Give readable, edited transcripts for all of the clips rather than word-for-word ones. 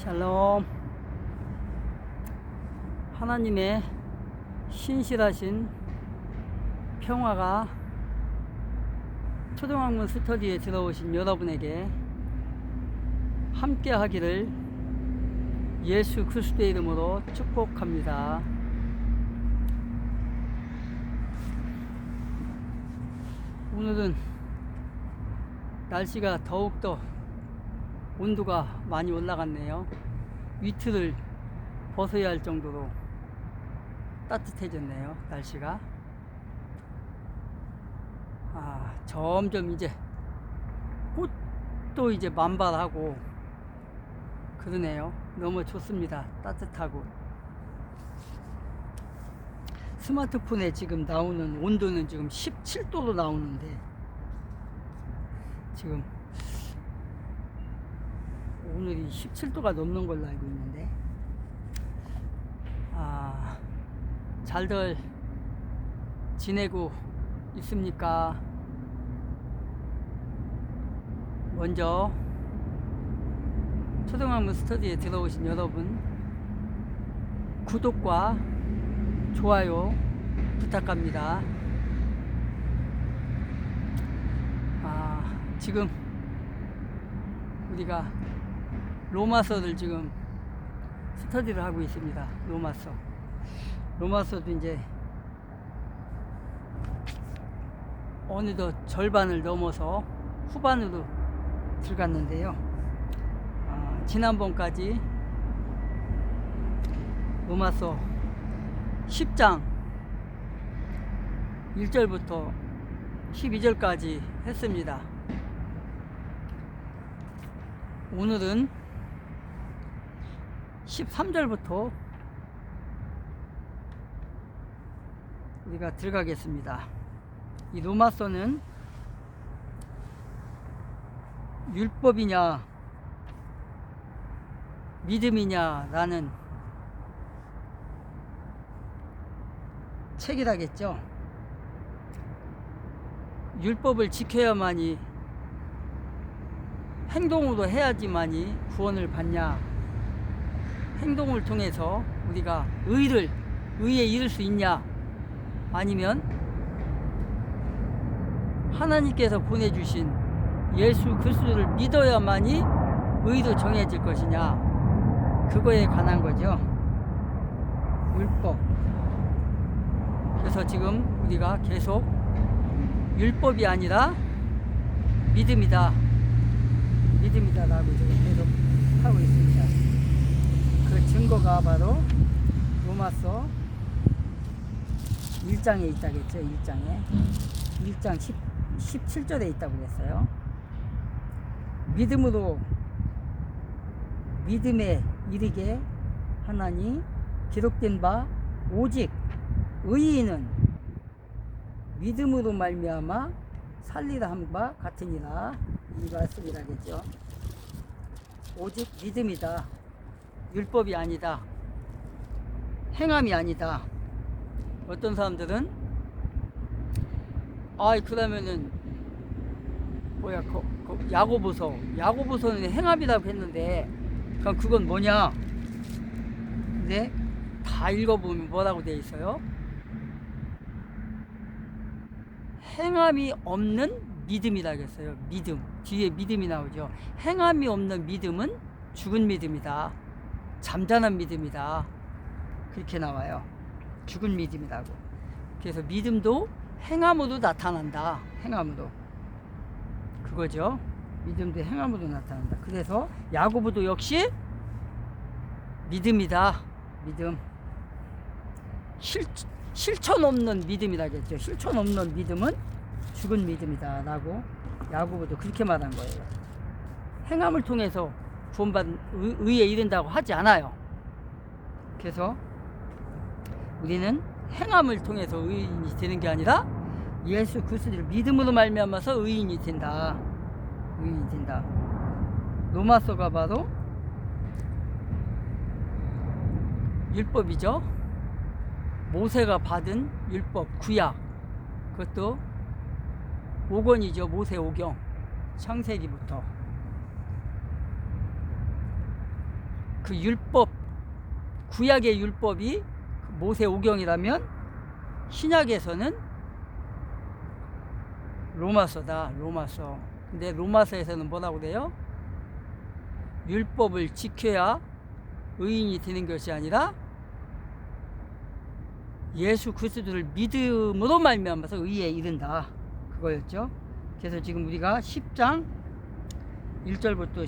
샬롬. 하나님의 신실하신 평화가 초등학문 스터디에 들어오신 여러분에게 함께 하기를 예수 그리스도의 이름으로 축복합니다. 오늘은 날씨가 더욱더 온도가 많이 올라갔네요. 위트를 벗어야 할 정도로 따뜻해졌네요. 날씨가 점점 이제 꽃도 이제 만발하고 그러네요. 너무 좋습니다. 따뜻하고. 스마트폰에 지금 나오는 온도는 지금 17도로 나오는데 지금 오늘이 17도가 넘는 걸로 알고 있는데 잘들 지내고 있습니까? 먼저 초등학문 스터디에 들어오신 여러분, 구독과 좋아요 부탁합니다. 지금 우리가 로마서를 지금 스터디를 하고 있습니다. 로마서도 이제 어느덧 절반을 넘어서 후반으로 들어갔는데요. 지난번까지 로마서 10장 1절부터 12절까지 했습니다. 오늘은 13절부터 우리가 들어가겠습니다. 이 로마서는 율법이냐 믿음이냐 라는 책이라겠죠. 율법을 지켜야만이, 행동으로 해야지만이 구원을 받냐, 행동을 통해서 우리가 의에 이를 수 있냐, 아니면 하나님께서 보내주신 예수 그리스도를 믿어야만이 의로 정해질 것이냐, 그거에 관한 거죠. 율법. 그래서 지금 우리가 계속 율법이 아니라 믿음이다 라고 지금 계속 하고 있습니다. 그 증거가 바로 로마서 1장에 있다겠죠. 1장 17절에 있다고 그랬어요. 믿음에 이르게 하나니 기록된 바 오직 의인은 믿음으로 말미암아 살리라 한 바 같으니라, 이 말씀이라겠죠. 오직 믿음이다. 율법이 아니다. 행함이 아니다. 어떤 사람들은 그러면은 야고보서는 행함이라고 했는데 그럼 그건 뭐냐? 근데 다 읽어보면 뭐라고 되어 있어요? 행함이 없는 믿음이라고 했어요. 믿음. 뒤에 믿음이 나오죠. 행함이 없는 믿음은 죽은 믿음이다. 잠잠한 믿음이다. 그렇게 나와요. 죽은 믿음이라고. 그래서 믿음도 행함으로 나타난다. 행함으로. 그거죠. 믿음도 행함으로 나타난다. 그래서 야고보도 역시 믿음이다. 믿음. 실천 없는 믿음이라겠죠. 실천 없는 믿음은 죽은 믿음이다 라고 야고보도 그렇게 말한 거예요. 행함을 통해서 구원받은 의에 이른다고 하지 않아요. 그래서 우리는 행함을 통해서 의인이 되는 게 아니라 예수 그리스도를 믿음으로 말미암아서 의인이 된다. 로마서가 바로 율법이죠. 모세가 받은 율법, 구약, 그것도 5권이죠. 모세 5경, 창세기부터. 그 율법, 구약의 율법이 모세오경이라면 신약에서는 로마서다. 로마서. 근데 로마서에서는 뭐라고 돼요? 율법을 지켜야 의인이 되는 것이 아니라 예수 그리스도를 믿음으로 말미암아서 의에 이른다. 그거였죠. 그래서 지금 우리가 10장 1절부터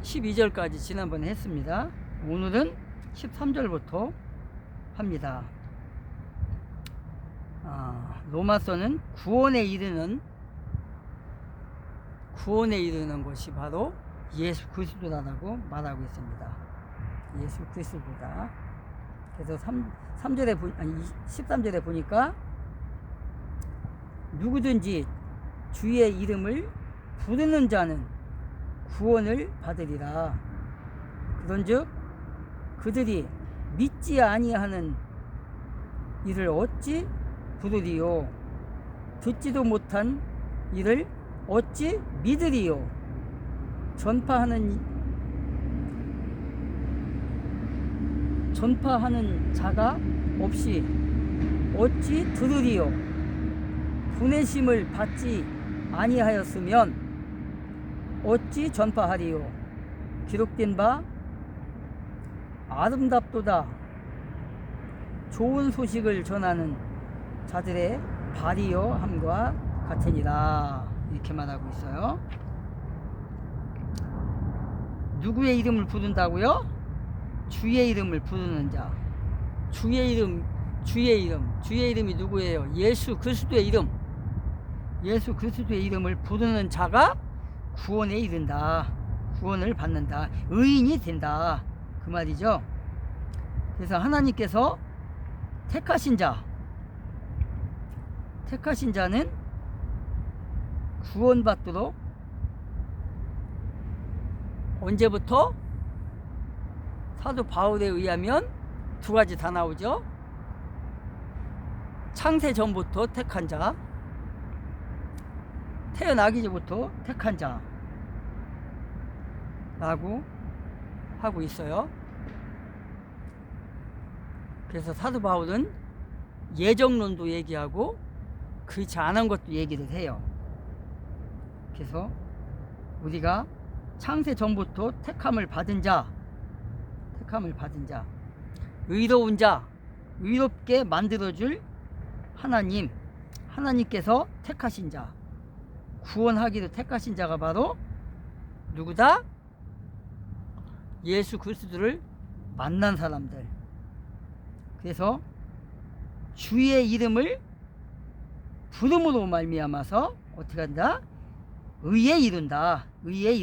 12절까지 지난번에 했습니다. 오늘은 13절부터 합니다. 로마서는 구원에 이르는 것이 바로 예수 그리스도라고 말하고 있습니다. 예수 그리스도다. 그래서 13절에 보니까 누구든지 주의 이름을 부르는 자는 구원을 받으리라. 그런즉 그들이 믿지 아니하는 이를 어찌 부르리요? 듣지도 못한 이를 어찌 믿으리요? 전파하는 자가 없이 어찌 들으리요? 보내심을 받지 아니하였으면 어찌 전파하리요? 기록된 바 아름답도다. 좋은 소식을 전하는 자들의 발이여 함과 같으니라. 이렇게 말하고 있어요. 누구의 이름을 부른다고요? 주의 이름을 부르는 자. 주의 이름이 누구예요? 예수 그리스도의 이름. 예수 그리스도의 이름을 부르는 자가 구원에 이른다. 구원을 받는다. 의인이 된다. 그 말이죠. 그래서 하나님께서 택하신 자는 구원받도록 언제부터? 사도 바울에 의하면 두 가지 다 나오죠. 창세 전부터 택한 자, 태어나기 전부터 택한 자라고 하고 있어요. 그래서 사도 바울은 예정론도 얘기하고 그렇지 않은 것도 얘기를 해요. 그래서 우리가 창세 전부터 택함을 받은 자, 의로운 자, 의롭게 만들어줄 하나님께서 택하신 자, 구원하기로 택하신 자가 바로 누구다? 예수 그리스도를 만난 사람들. 그래서 주의 이름을 부름으로 말미암아서 어떻게 한다? 의에 이른다. 의에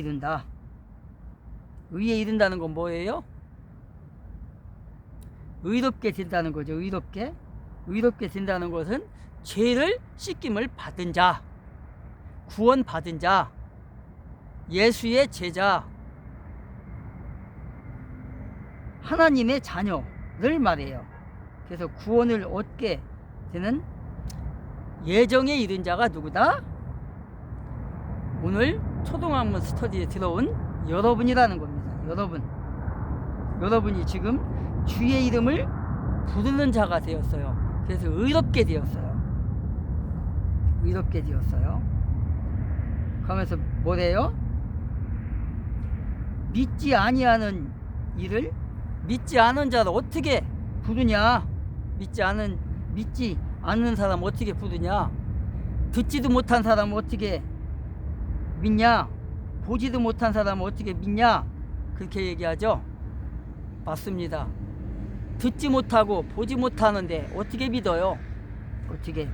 이른다는 건 뭐예요? 의롭게 된다는 거죠. 의롭게 된다는 것은 죄를 씻김을 받은 자, 구원 받은 자, 예수의 제자, 하나님의 자녀를 말해요. 그래서 구원을 얻게 되는 예정에 이른 자가 누구다? 오늘 초등학문 스터디에 들어온 여러분이라는 겁니다. 여러분이 지금 주의 이름을 부르는 자가 되었어요. 그래서 의롭게 되었어요. 그러면서 뭐래요? 믿지 아니하는 이를 믿지 않은 자를 어떻게 부르냐? 믿지 않는 사람 어떻게 부르냐? 듣지도 못한 사람 어떻게 믿냐? 보지도 못한 사람 어떻게 믿냐? 그렇게 얘기하죠. 맞습니다. 듣지 못하고 보지 못하는데 어떻게 믿어요? 어떻게?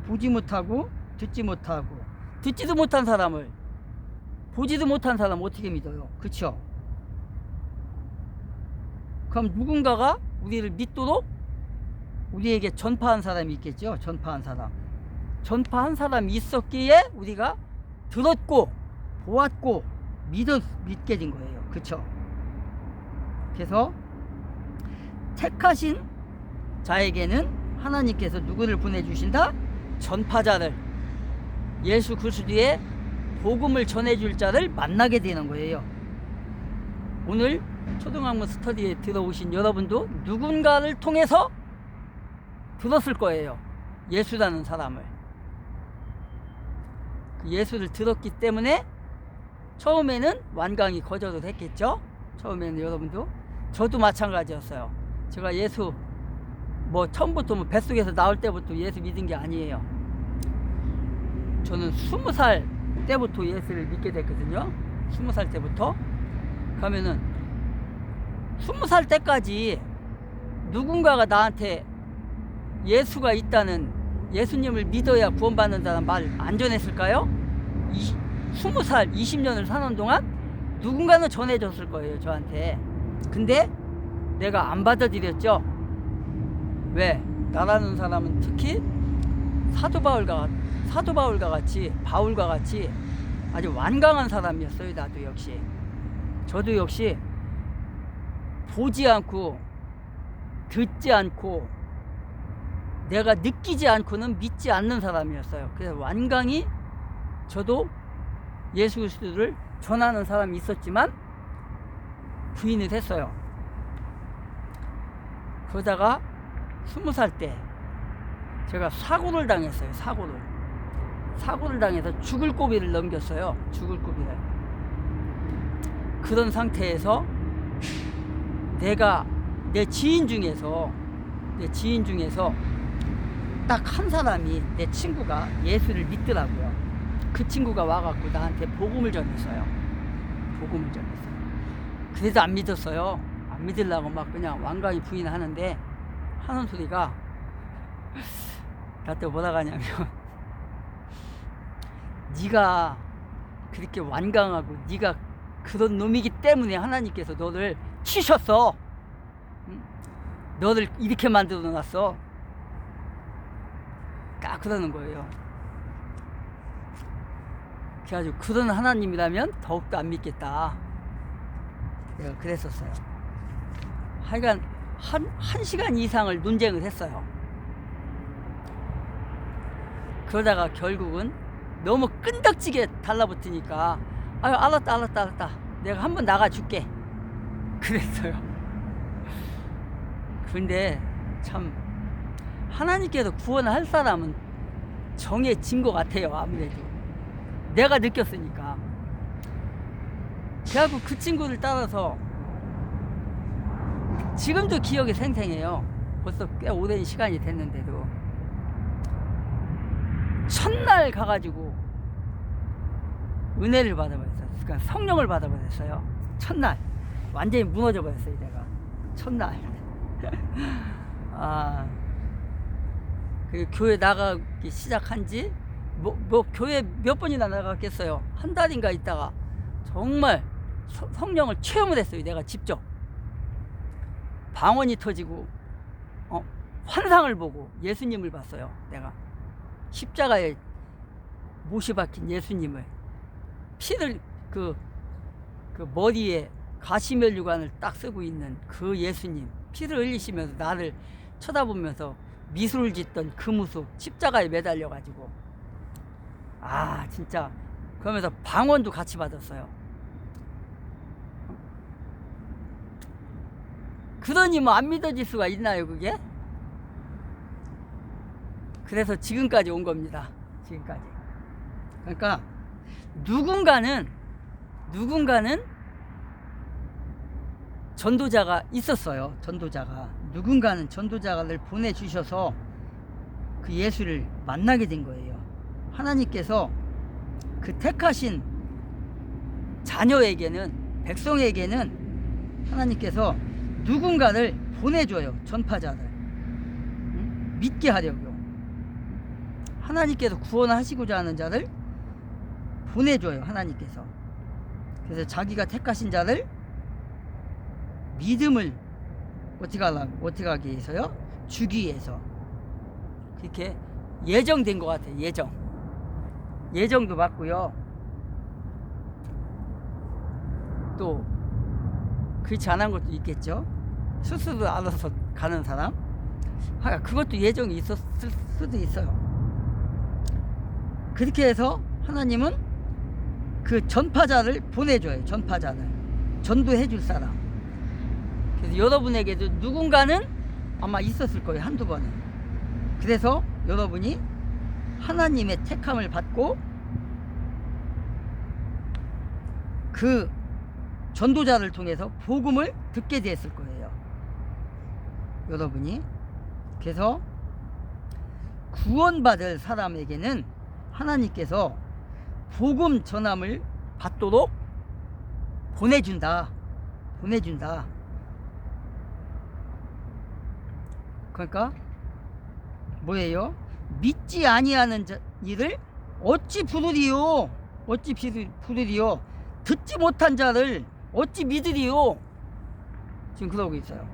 보지 못하고 듣지 못하고 듣지도 못한 사람을 보지도 못한 사람 어떻게 믿어요? 그렇죠? 그럼 누군가가 우리를 믿도록 우리에게 전파한 사람이 있겠죠. 전파한 사람이 있었기에 우리가 들었고 보았고 믿게 된 거예요. 그렇죠? 그래서 택하신 자에게는 하나님께서 누구를 보내주신다? 전파자를, 예수 그리스도의 복음을 전해줄 자를 만나게 되는 거예요. 오늘 초등학문 스터디에 들어오신 여러분도 누군가를 통해서 들었을 거예요. 예수라는 사람을. 예수를 들었기 때문에 처음에는 완강히 거절을 했겠죠. 처음에는 여러분도, 저도 마찬가지였어요. 제가 예수 처음부터 뱃속에서 나올 때부터 예수 믿은 게 아니에요. 저는 20살 때부터 예수를 믿게 됐거든요. 20살 때부터. 그러면은 20살 때까지 누군가가 나한테 예수가 있다는, 예수님을 믿어야 구원받는다는 말 안 전했을까요? 20살 20년을 사는 동안 누군가는 전해줬을 거예요, 저한테. 근데 내가 안 받아들였죠. 왜? 나라는 사람은 특히 사도 바울과 같이 아주 완강한 사람이었어요. 나도 역시, 저도 역시 보지 않고 듣지 않고 내가 느끼지 않고는 믿지 않는 사람이었어요. 그래서 완강히 저도 예수 그리스도를 전하는 사람이 있었지만 부인을 했어요. 그러다가 20살 때 제가 사고를 당했어요. 사고를 당해서 죽을 고비를 넘겼어요. 죽을 고비를. 그런 상태에서 내 지인 중에서 딱 한 사람이, 내 친구가 예수를 믿더라고요. 그 친구가 와갖고 나한테 복음을 전했어요. 그래도 안 믿었어요. 안 믿으려고 막 그냥 완강히 부인하는데, 하는 소리가 나한테 뭐라고 하냐면, 네가 그렇게 완강하고 네가 그런 놈이기 때문에 하나님께서 너를 치셨어. 너를 이렇게 만들어 놨어. 딱 그러는 거예요. 그래가지고 그런 하나님이라면 더욱더 안 믿겠다. 내가 그랬었어요. 하여간 한 시간 이상을 논쟁을 했어요. 그러다가 결국은 너무 끈덕지게 달라붙으니까, 아유, 알았다. 내가 한번 나가줄게. 그랬어요. 근데 참 하나님께서 구원할 사람은 정해진 것 같아요. 아무래도 내가 느꼈으니까. 그래갖고 그 친구를 따라서 지금도 기억이 생생해요. 벌써 꽤 오랜 시간이 됐는데도 첫날 가가지고 은혜를 받아버렸어요. 그러니까 성령을 받아버렸어요. 첫날 완전히 무너져 버렸어요. 내가 첫날. 그 교회 나가기 시작한 지 교회 몇 번이나 나갔겠어요. 한 달인가 있다가 정말 성령을 체험을 했어요. 내가 직접 방언이 터지고 환상을 보고 예수님을 봤어요. 내가 십자가에 못이 박힌 예수님을, 피를 그 머리에 가시면류관을 딱 쓰고 있는 그 예수님, 피를 흘리시면서 나를 쳐다보면서 미소를 짓던 그 모습, 십자가에 매달려 가지고, 진짜 그러면서 방언도 같이 받았어요. 그러니 안 믿어질 수가 있나요, 그게? 그래서 지금까지 온 겁니다. 지금까지. 그러니까 누군가는 전도자가 있었어요. 누군가는 전도자를 보내주셔서 그 예수를 만나게 된 거예요. 하나님께서 그 택하신 자녀에게는, 백성에게는 하나님께서 누군가를 보내줘요. 전파자를. 믿게 하려고. 하나님께서 구원하시고자 하는 자를 보내줘요. 하나님께서. 그래서 자기가 택하신 자를 믿음을 어떻게 하기 위해서요? 주기 위해서. 그렇게 예정된 것 같아요. 예정도 받고요. 또 그렇지 않은 것도 있겠죠. 스스로 알아서 가는 사람. 그것도 예정이 있었을 수도 있어요. 그렇게 해서 하나님은 그 전파자를 보내줘요. 전파자를 전도해 줄 사람. 그래서 여러분에게도 누군가는 아마 있었을 거예요. 한두 번은. 그래서 여러분이 하나님의 택함을 받고 그 전도자를 통해서 복음을 듣게 됐을 거예요. 여러분이. 그래서 구원받을 사람에게는 하나님께서 복음 전함을 받도록 보내준다. 그러니까 뭐예요? 믿지 아니하는 이를 어찌 부르리요? 듣지 못한 자를 어찌 믿으리요? 지금 그러고 있어요.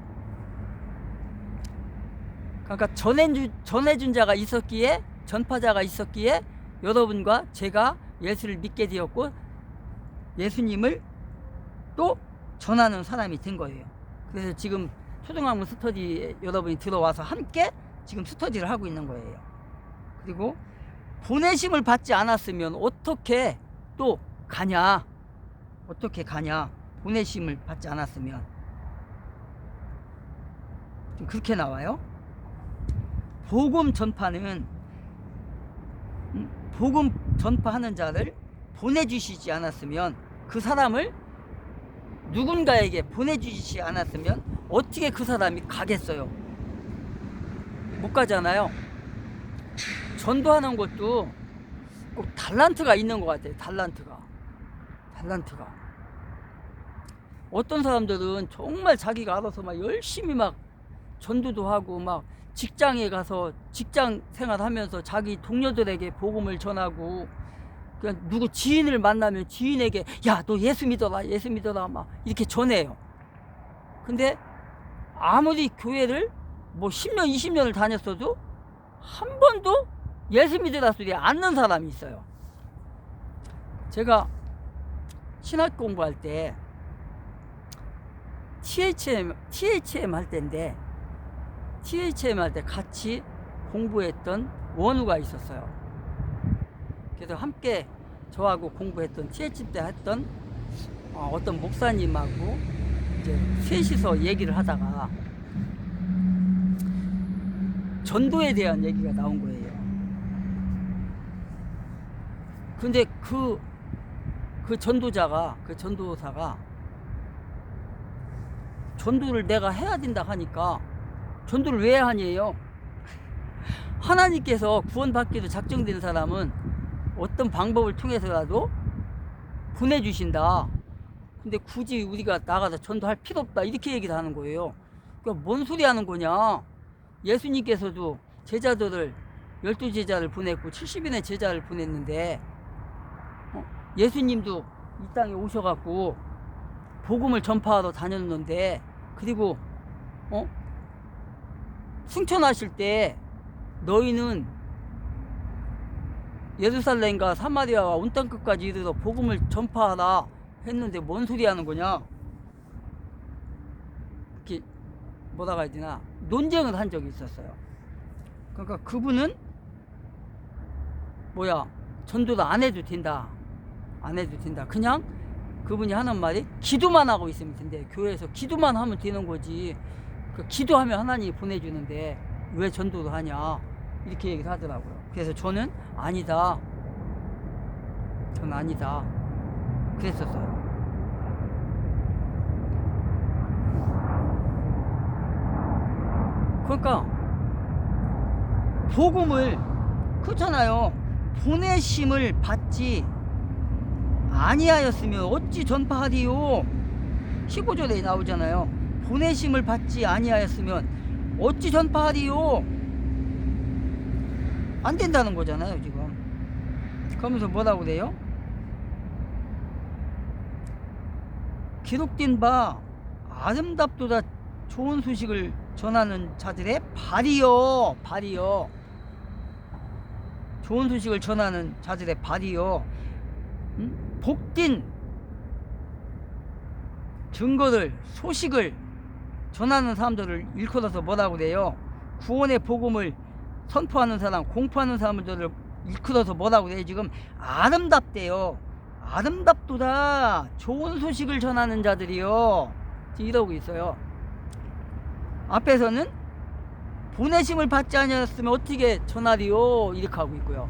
그러니까 전해준 자가 있었기에, 전파자가 있었기에 여러분과 제가 예수를 믿게 되었고 예수님을 또 전하는 사람이 된 거예요. 그래서 지금 초등학문 스터디에 여러분이 들어와서 함께 지금 스터디를 하고 있는 거예요. 그리고 보내심을 받지 않았으면 어떻게 또 가냐? 보내심을 받지 않았으면. 지금 그렇게 나와요. 복음 전파하는 자를 보내주시지 않았으면, 그 사람을 누군가에게 보내주시지 않았으면 어떻게 그 사람이 가겠어요? 못 가잖아요. 전도하는 것도 꼭 달란트가 있는 것 같아요. 달란트가. 어떤 사람들은 정말 자기가 알아서 막 열심히 막 전도도 하고 막 직장에 가서 직장 생활하면서 자기 동료들에게 복음을 전하고, 그냥 누구 지인을 만나면 지인에게 야, 너 예수 믿어라 막 이렇게 전해요. 근데 아무리 교회를 뭐 10년 20년을 다녔어도 한 번도 예수 믿으라 소리 안 듣는 사람이 있어요. 제가 신학 공부할 때 THM 할 때인데, THM 할 때 같이 공부했던 원우가 있었어요. 그래서 함께 저하고 공부했던 THM 때 했던 어떤 목사님하고 이제 셋이서 얘기를 하다가 전도에 대한 얘기가 나온 거예요. 근데 그 전도사가 전도를 내가 해야 된다 하니까 전도를 왜 하냐요? 하나님께서 구원받기로 작정된 사람은 어떤 방법을 통해서라도 보내주신다. 근데 굳이 우리가 나가서 전도할 필요 없다, 이렇게 얘기를 하는 거예요. 그러니까 뭔 소리 하는 거냐? 예수님께서도 제자들을 12제자를 보냈고 70인의 제자를 보냈는데 예수님도 이 땅에 오셔갖고 복음을 전파하러 다녔는데, 그리고 승천하실 때 너희는 예루살렘과 사마리아와 온 땅끝까지 이르러 복음을 전파하라 했는데 뭔 소리 하는 거냐? 이렇게 뭐라고 해야 되나, 논쟁을 한 적이 있었어요. 그러니까 그분은 전도를 안 해도 된다. 그냥 그분이 하는 말이 기도만 하고 있으면 된대. 교회에서 기도만 하면 되는 거지. 그 기도하면 하나님이 보내주는데 왜 전도를 하냐, 이렇게 얘기를 하더라고요. 그래서 저는 아니다 그랬었어요. 그러니까 복음을, 그렇잖아요. 보내심을 받지 아니하였으면 어찌 전파하리요? 15절에 나오잖아요. 보내심을 받지 아니하였으면 어찌 전파하리요? 안 된다는 거잖아요, 지금. 그러면서 뭐라고 그래요? 기록된 바 아름답도다 좋은 소식을 전하는 자들의 발이요. 좋은 소식을 전하는 자들의 발이요. 복된 증거를, 소식을 전하는 사람들을 일컬어서 뭐라고 그래요? 구원의 복음을 선포하는 사람, 공포하는 사람들을 일컬어서 뭐라고 그래요? 지금 아름답대요. 아름답도다. 좋은 소식을 전하는 자들이요. 이러고 있어요. 앞에서는 보내심을 받지 아니하였으면 어떻게 전하리요, 이렇게 하고 있고요.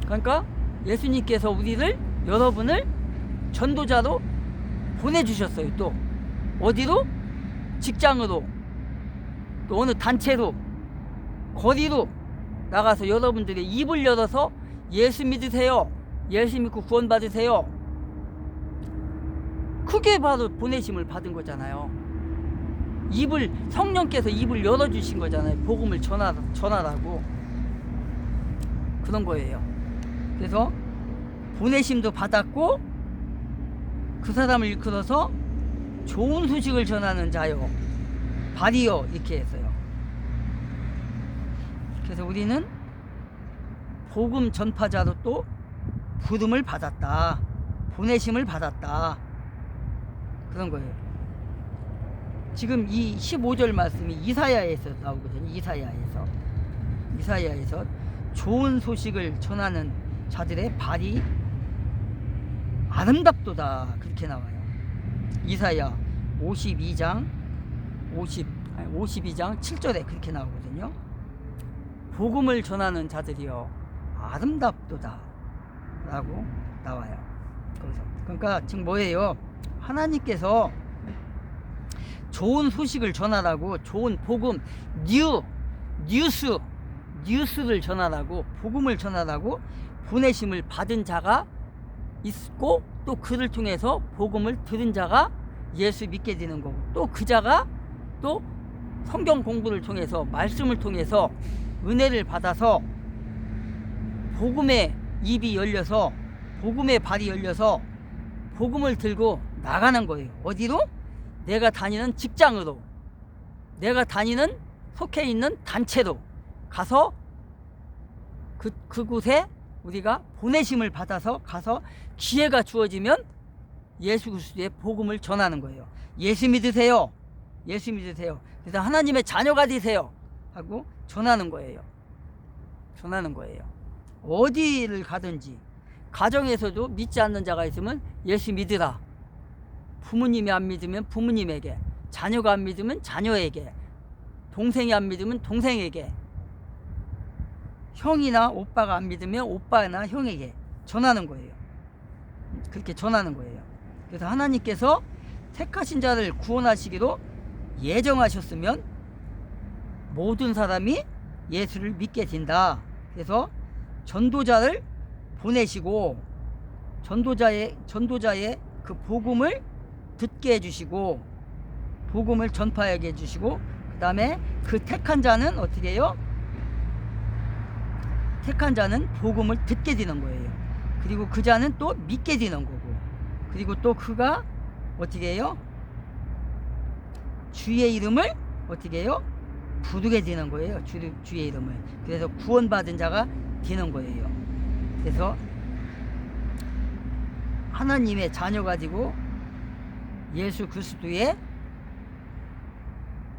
그러니까 예수님께서 여러분을 전도자로 보내주셨어요. 또 어디로? 직장으로, 또 어느 단체로, 거리로 나가서 여러분들의 입을 열어서 예수 믿으세요, 예수 믿고 구원 받으세요. 그게 바로 보내심을 받은 거잖아요. 성령께서 입을 열어주신 거잖아요. 복음을 전하라고. 그런 거예요. 그래서 보내심도 받았고, 그 사람을 이끌어서 좋은 소식을 전하는 자요, 발이요, 이렇게 했어요. 그래서 우리는 복음 전파자로 또 부름을 받았다, 보내심을 받았다, 그런 거예요. 지금 이 15절 말씀이 이사야에서 나오거든요. 이사야에서 좋은 소식을 전하는 자들의 발이 아름답도다, 그렇게 나와요. 이사야 52장 7절에 그렇게 나오거든요. 복음을 전하는 자들이요 아름답도다 라고 나와요. 거기서. 그러니까 지금 뭐예요? 하나님께서 좋은 소식을 전하라고, 좋은 복음, 뉴스를 전하라고, 복음을 전하라고 보내심을 받은 자가 있고, 또 그를 통해서 복음을 들은 자가 예수 믿게 되는 거고, 또 그 자가 또 성경 공부를 통해서, 말씀을 통해서 은혜를 받아서 복음의 입이 열려서, 복음의 발이 열려서 복음을 들고 나가는 거예요. 어디로? 내가 다니는 직장으로, 내가 다니는 속해 있는 단체로 가서 그곳에 우리가 보내심을 받아서 가서 기회가 주어지면 예수 그리스도의 복음을 전하는 거예요. 예수 믿으세요, 예수 믿으세요. 그래서 하나님의 자녀가 되세요 하고 전하는 거예요. 어디를 가든지, 가정에서도 믿지 않는 자가 있으면 예수 믿으라. 부모님이 안 믿으면 부모님에게, 자녀가 안 믿으면 자녀에게, 동생이 안 믿으면 동생에게, 형이나 오빠가 안 믿으면 오빠나 형에게 전하는 거예요. 그렇게 전하는 거예요. 그래서 하나님께서 택하신 자를 구원하시기로 예정하셨으면 모든 사람이 예수를 믿게 된다. 그래서 전도자를 보내시고, 전도자의 그 복음을 듣게 해주시고, 복음을 전파하게 해주시고, 그 다음에 그 택한 자는 어떻게 해요? 택한 자는 복음을 듣게 되는 거예요. 그리고 그 자는 또 믿게 되는 거고, 그리고 또 그가 어떻게 해요? 주의 이름을 어떻게 해요? 부르게 되는 거예요. 주의 이름을. 그래서 구원받은 자가 되는 거예요. 그래서 하나님의 자녀가 되고 예수 그리스도의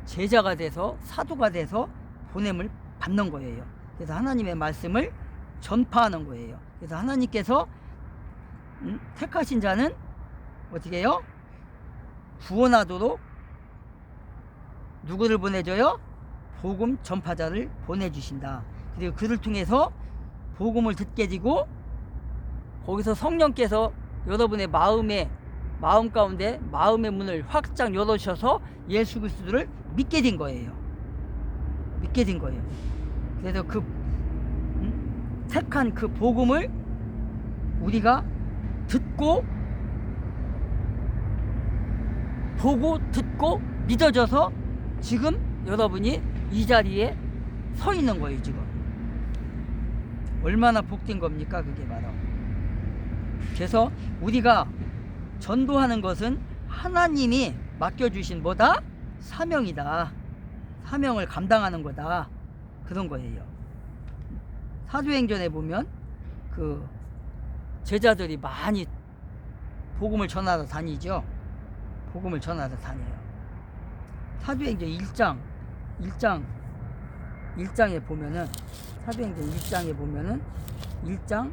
제자가 돼서, 사도가 돼서 보냄을 받는 거예요. 그래서 하나님의 말씀을 전파하는 거예요. 그래서 하나님께서 택하신 자는 어떻게 해요? 구원하도록 누구를 보내줘요? 복음 전파자를 보내주신다. 그리고 그를 통해서 복음을 듣게 되고, 거기서 성령께서 여러분의 마음 가운데 마음의 문을 확장 열어주셔서 예수 그리스도를 믿게 된 거예요. 그래서 그 택한 그 복음을 우리가 보고 듣고 믿어져서 지금 여러분이 이 자리에 서 있는 거예요. 지금 얼마나 복된 겁니까, 그게 바로. 그래서 우리가 전도하는 것은 하나님이 맡겨주신 뭐다? 사명이다. 사명을 감당하는 거다, 그런 거예요. 사도행전에 보면 그 제자들이 많이 복음을 전하러 다니죠. 복음을 전하러 다녀요. 사도행전 1장에 보면은, 사도행전 1장에 보면은 1장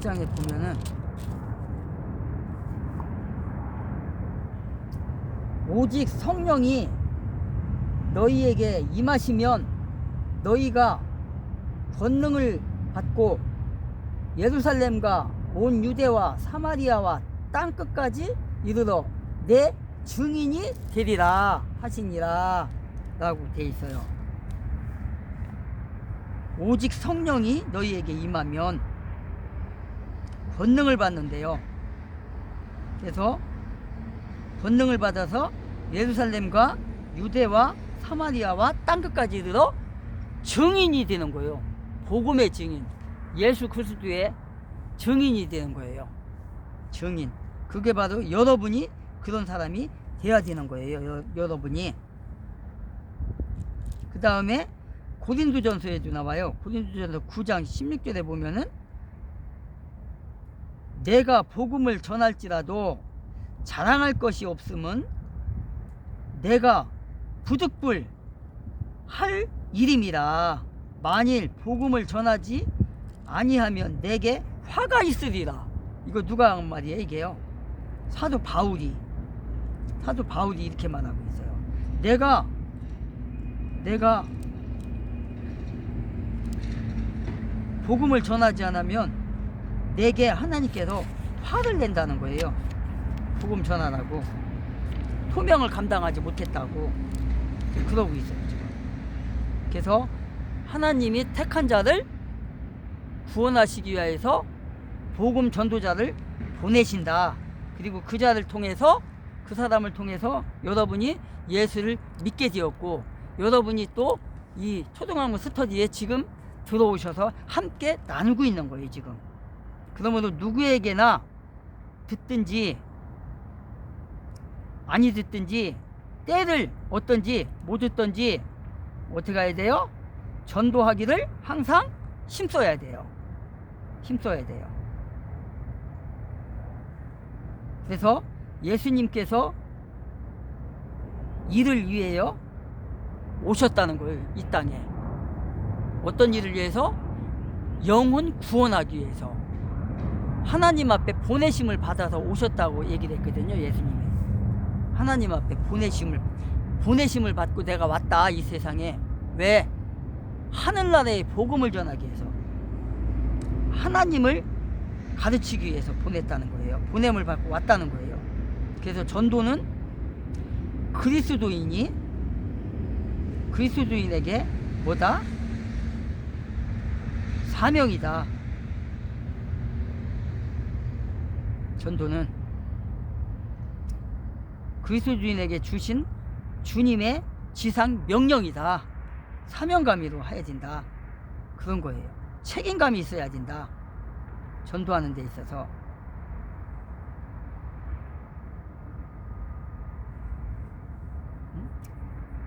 6장에 보면은 오직 성령이 너희에게 임하시면 너희가 권능을 받고 예루살렘과 온 유대와 사마리아와 땅끝까지 이르러 내 증인이 되리라 하시니라 라고 돼 있어요. 오직 성령이 너희에게 임하면 권능을 받는데요. 그래서 권능을 받아서 예루살렘과 유대와 사마리아와 땅끝까지 이르러 증인이 되는 거예요. 복음의 증인, 예수 그리스도의 증인이 되는 거예요. 증인. 그게 바로 여러분이 그런 사람이 돼야 되는 거예요. 여러분이. 그 다음에 고린도전서에도 나와요. 고린도전서 9장 16절에 보면은 내가 복음을 전할지라도 자랑할 것이 없음은 내가 부득불 할 일임이라. 만일 복음을 전하지 아니하면 내게 화가 있으리라. 이거 누가 한 말이에요? 이게요, 사도 바울이 이렇게 말하고 있어요. 내가 복음을 전하지 않으면 내게 하나님께서 화를 낸다는 거예요. 복음 전하라고 소명을 감당하지 못했다고 그러고 있어요 지금. 그래서 하나님이 택한 자를 구원하시기 위해서 복음 전도자를 보내신다. 그리고 그 자를 통해서, 그 사람을 통해서 여러분이 예수를 믿게 되었고, 여러분이 또 이 초등학교 스터디에 지금 들어오셔서 함께 나누고 있는 거예요 지금. 그러므로 누구에게나 듣든지 아니 듣든지, 때를 어떤지 못 듣든지 어떻게 해야 돼요? 전도하기를 항상 힘써야 돼요. 그래서 예수님께서 일을 위하여 오셨다는 거예요. 이 땅에. 어떤 일을 위해서? 영혼 구원하기 위해서. 하나님 앞에 보내심을 받아서 오셨다고 얘기를 했거든요. 예수님이. 하나님 앞에 보내심을 받고 내가 왔다 이 세상에. 왜? 하늘나라의 복음을 전하기 위해서, 하나님을 가르치기 위해서 보냈다는 거예요. 보냄을 받고 왔다는 거예요. 그래서 전도는 그리스도인에게 뭐다? 사명이다. 전도는 그리스도인에게 주신 주님의 지상 명령이다. 사명감으로 해야 된다. 그런 거예요. 책임감이 있어야 된다. 전도하는 데 있어서.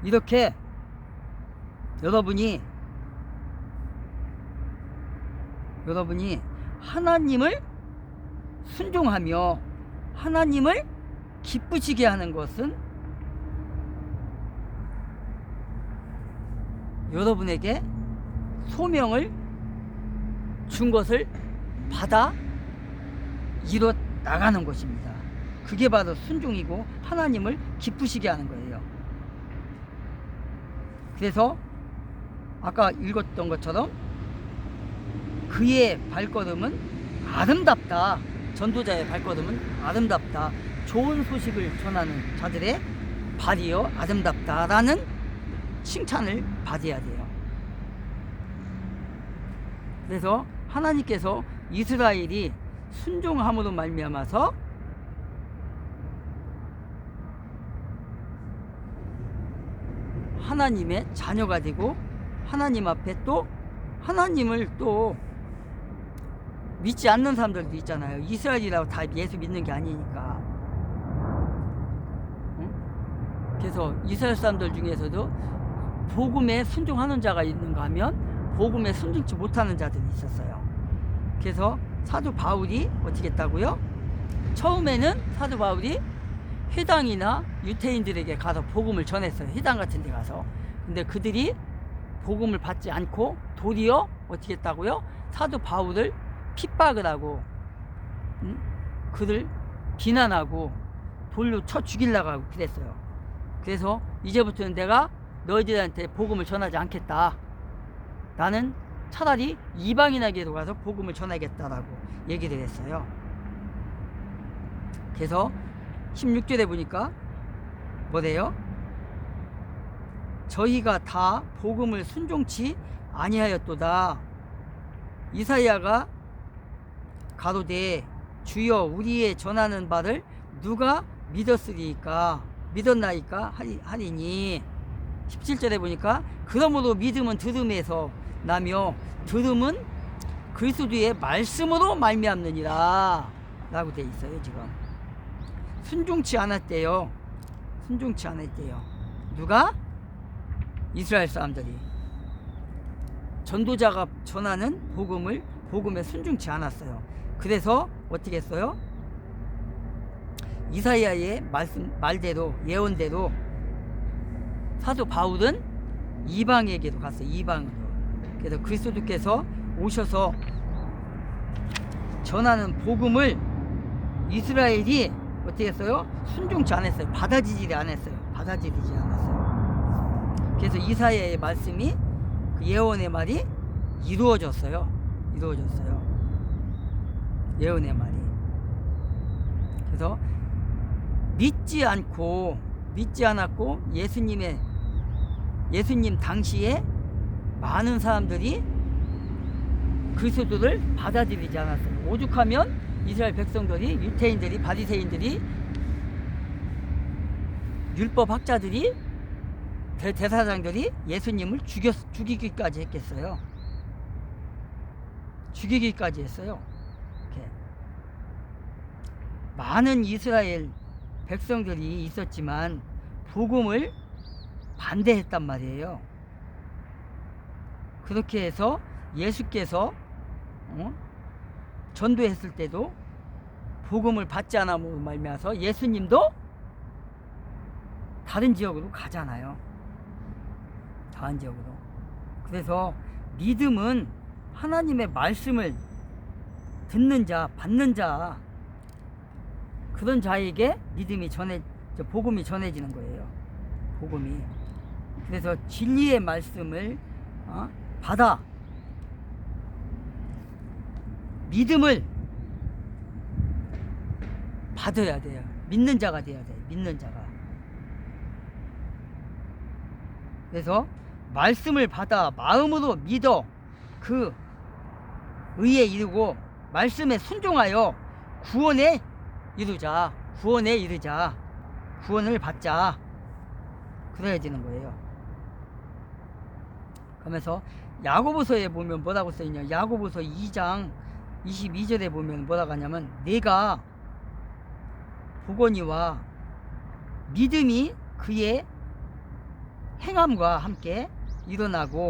이렇게 여러분이 하나님을 순종하며 하나님을 기쁘시게 하는 것은 여러분에게 소명을 준 것을 받아 이뤄 나가는 것입니다. 그게 바로 순종이고 하나님을 기쁘시게 하는 거예요. 그래서 아까 읽었던 것처럼 그의 발걸음은 아름답다. 전도자의 발걸음은 아름답다. 좋은 소식을 전하는 자들의 발이여 아름답다라는 칭찬을 받아야 돼요. 그래서 하나님께서 이스라엘이 순종함으로 말미암아서 하나님의 자녀가 되고, 하나님 앞에 또 하나님을 또 믿지 않는 사람들도 있잖아요. 이스라엘이라고 다 예수 믿는 게 아니니까. 응? 그래서 이스라엘 사람들 중에서도 복음에 순종하는 자가 있는가 하면 복음에 순종치 못하는 자들이 있었어요. 그래서 사도 바울이 어떻게 했다고요? 처음에는 사도 바울이 회당이나 유태인들에게 가서 복음을 전했어요. 회당 같은 데 가서. 근데 그들이 복음을 받지 않고 도리어 어떻게 했다고요? 사도 바울을 핍박을 하고 그들 비난하고 돌로 쳐 죽이려고 하고 그랬어요. 그래서 이제부터는 내가 너희들한테 복음을 전하지 않겠다. 나는 차라리 이방인에게로 가서 복음을 전하겠다라고 얘기를 했어요. 그래서 16절에 보니까 뭐래요? 저희가 다 복음을 순종치 아니하였도다. 이사야가 가로되 주여 우리의 전하는 바를 누가 믿었나이까 하리니 17절에 보니까 그러므로 믿음은 들음에서 나며 들음은 그리스도의 말씀으로 말미암느니라 라고 돼 있어요. 지금 순종치 않았대요. 순종치 않았대요. 누가? 이스라엘 사람들이 전도자가 전하는 복음에 순종치 않았어요. 그래서 어떻게 했어요? 이사야의 말대로 예언대로 사도 바울은 이방에게도 갔어요. 이방으로. 그래서 그리스도께서 오셔서 전하는 복음을 이스라엘이 어떻게 했어요? 순종치 않았어요. 받아들이지 않았어요. 그래서 이사야의 말씀이 그 예언의 말이 이루어졌어요. 예언의 말이. 그래서 믿지 않았고 예수님 당시에 많은 사람들이 그리스도를 받아들이지 않았어요. 오죽하면 이스라엘 백성들이, 유태인들이, 바리새인들이, 율법학자들이, 대사장들이 예수님을 죽이기까지 했겠어요. 죽이기까지 했어요. 이렇게. 많은 이스라엘 백성들이 있었지만 복음을 반대했단 말이에요. 그렇게 해서 예수께서 전도했을 때도 복음을 받지 않음으로 말미암아서 예수님도 다른 지역으로 가잖아요. 다른 지역으로. 그래서 믿음은 하나님의 말씀을 듣는 자, 받는 자, 그런 자에게 복음이 전해지는 거예요. 복음이. 그래서 진리의 말씀을 받아 믿음을 받아야 돼요. 믿는 자가 돼야 돼요. 믿는 자가. 그래서 말씀을 받아 마음으로 믿어 그 의에 이르고 말씀에 순종하여 구원에 이르자. 구원을 받자. 그래야지는 거예요. 그러면서 야고보서에 보면 뭐라고 써있냐? 야고보서 2장 22절에 보면 뭐라고 하냐면 내가 보거니와 믿음이 그의 행함과 함께 일어나고